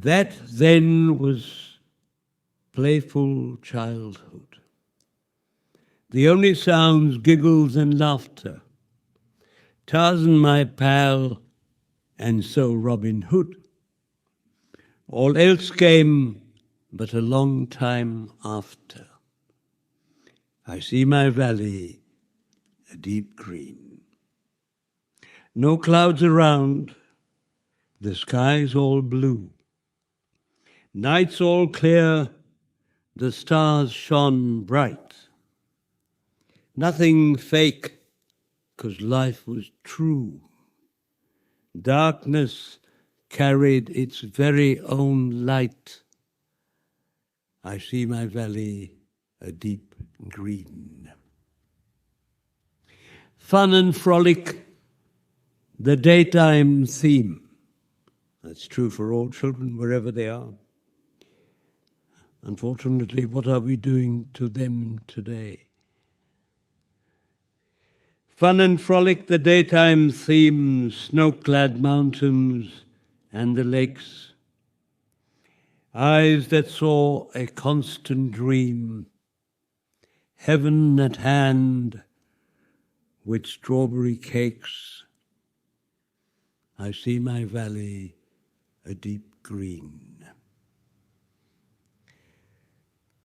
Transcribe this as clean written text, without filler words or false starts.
That then was playful childhood. The only sounds, giggles and laughter. Tarzan my pal, and so Robin Hood. All else came but a long time after. I see my valley, a deep green. No clouds around, the sky's all blue. Night's all clear, the stars shone bright. Nothing fake, 'cause life was true. Darkness carried its very own light. I see my valley a deep green. Fun and frolic, the daytime theme. That's true for all children, wherever they are. Unfortunately, what are we doing to them today? Fun and frolic, the daytime theme, snow-clad mountains and the lakes. Eyes that saw a constant dream, heaven at hand with strawberry cakes. I see my valley a deep green.